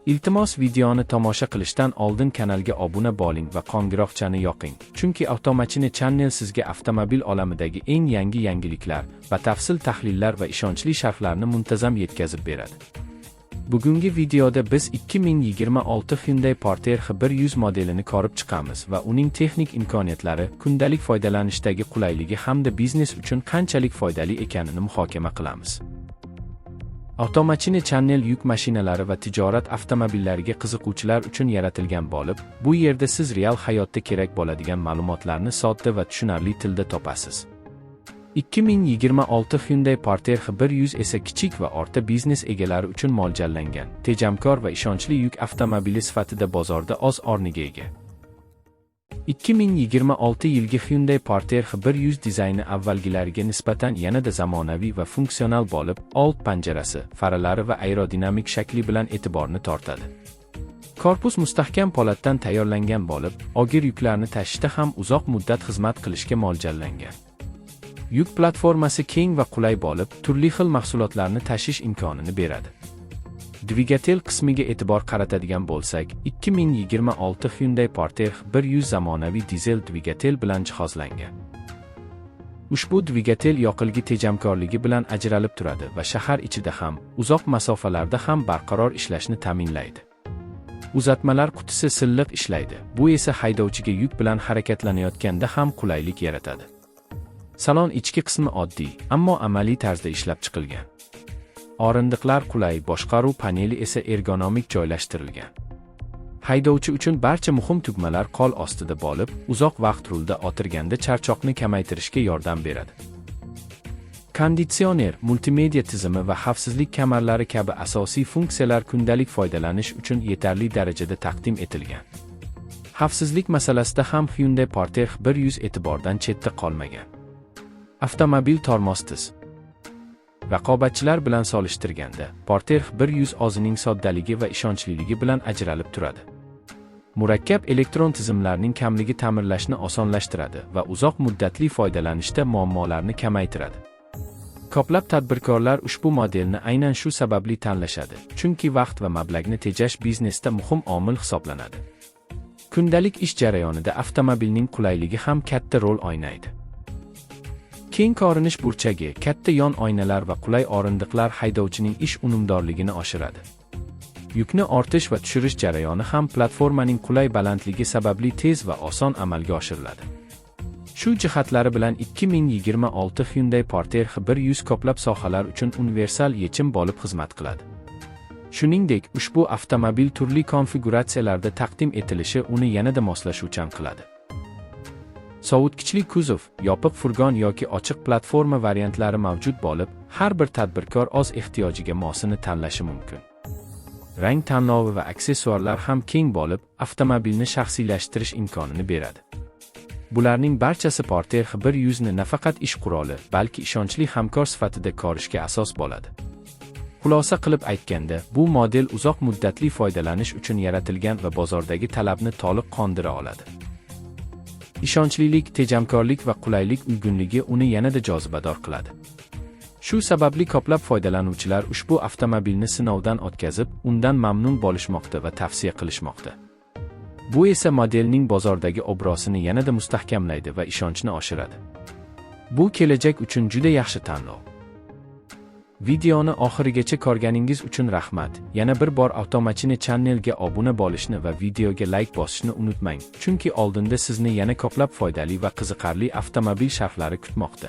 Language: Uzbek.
Iltimos videoni tomosha qilishdan oldin kanalga obuna bo'ling va qo'ng'iroqchani yoqing, chunki Avtomashina Channel sizga avtomobil olamidagi eng yangi yangiliklar, batafsil tahlillar va ishonchli sharhlarni muntazam yetkazib beradi. Bugungi videoda biz 2026 Hyundai Porter H100 modelini ko'rib chiqamiz va uning texnik imkoniyatlari, kundalik foydalanishdagi qulayligi hamda biznes uchun qanchalik foydali ekanini muhokama qilamiz. Avtomashina Channel yuk mashinalari va tijorat avtomobillariga qiziquvchilar uchun yaratilgan bo'lib, bu yerda siz real hayotda kerak bo'ladigan ma'lumotlarni sodda va tushunarli tilda topasiz. 2026 Hyundai Porter H100 esa kichik va o'rta biznes egalari uchun mo'ljallangan, tejamkor va ishonchli yuk avtomobili sifatida bozorda o'z o'rniga ega. 2026 yilgi Hyundai Porter H100 dizayni avvalgilariga nisbatan yanada zamonaviy va funksional bo'lib, old panjarasi, faralari va aerodinamik shakli bilan e'tiborni tortadi. Korpus mustahkam po'latdan tayyorlangan bo'lib, og'ir yuklarni tashishda ham uzoq muddat xizmat qilishga mo'ljallangan. Yuk platformasi keng va qulay bo'lib, turli xil mahsulotlarni tashish imkonini beradi. Dvigatel qismiga e'tibor qaratadigan bo'lsak, 2026 Hyundai Porter H100 zamonaviy dizel dvigatel bilan jihozlangan. Ushbu dvigatel yoqilg'i tejamkorligi bilan ajralib turadi va shahar ichida ham, uzoq masofalarda ham barqaror ishlashni ta'minlaydi. Uzatmalar qutisi silliq ishlaydi. Bu esa haydovchiga yuk bilan harakatlanayotganda ham qulaylik yaratadi. Salon ichki qismi oddiy, ammo amaliy tarzda ishlab chiqilgan. O'rindiqlar qulay, boshqaruv paneli esa ergonomik joylashtirilgan. Haydovchi uchun barcha muhim tugmalar qo'l ostida bo'lib, uzoq vaqt rulda o'tirganda charchoqni kamaytirishga yordam beradi. Konditsioner, multimedia tizimi va xavfsizlik kamarlari kabi asosiy funksiyalar kundalik foydalanish uchun yetarli darajada taqdim etilgan. Xavfsizlik masalasida ham Hyundai Porter H100 e'tibordan chetda qolmagan. Avtomobil tormozsiz. Raqobatchilar bilan solishtirganda, Porter H100 o'zining soddaligi va ishonchliligi bilan ajralib turadi. Murakkab elektron tizimlarning kamligi ta'mirlashni osonlashtiradi va uzoq muddatli foydalanishda muammolarni kamaytiradi. Ko'plab tadbirkorlar ushbu modelni aynan shu sababli tanlashadi, chunki vaqt va mablag'ni tejash biznesda muhim omil hisoblanadi. Kundalik ish jarayonida avtomobilning qulayligi ham katta rol o'ynaydi. Keng ko'rinish burchagi, katta yon oynalar va qulay o'rindiqlar haydovchining ish unumdorligini oshiradi. Yukni ortish va tushirish jarayoni ham platformaning qulay balandligi sababli tez va oson amalga oshiriladi. Shu jihatlari bilan 2026 Hyundai Porter H100 ko'plab sohalar uchun universal yechim bo'lib xizmat qiladi. Shuningdek, ushbu avtomobil turli konfiguratsiyalarda taqdim etilishi uni yanada moslashuvchan qiladi. Sovutgichli kuzov, yopiq furgon yoki ochiq platforma variantlari mavjud bo'lib, har bir tadbirkor o'z ehtiyojiga mosini tanlashi mumkin. Rang tanlovi va aksessuarlar ham keng bo'lib, avtomobilni shaxsiylashtirish imkonini beradi. Bularning barchasi Porter H100 ni nafaqat ish quroli, balki ishonchli hamkor sifatida ko'rishga asos bo'ladi. Xulosa qilib aytganda, bu model uzoq muddatli foydalanish uchun yaratilgan va bozordagi talabni to'liq qondira oladi. Ishonchlilik, tejamkorlik va qulaylik uyg'unligi uni yanada jozibador qiladi. Shu sababli ko'plab foydalanuvchilar ushbu avtomobilni sinovdan o'tkazib, undan mamnun bo'lishmoqda va tavsiya qilishmoqda. Bu esa modelning bozordagi obro'sini yanada mustahkamlaydi va ishonchni oshiradi. Bu kelajak uchun juda yaxshi tanlov. Videoni oxirigacha ko'rganingiz uchun rahmat. Yana bir bor Avtomashina Channelga obuna bo'lishni va videoga like bosishni unutmang, chunki oldinda sizni yana ko'plab foydali va qiziqarli avtomobil sharhlari kutmoqda.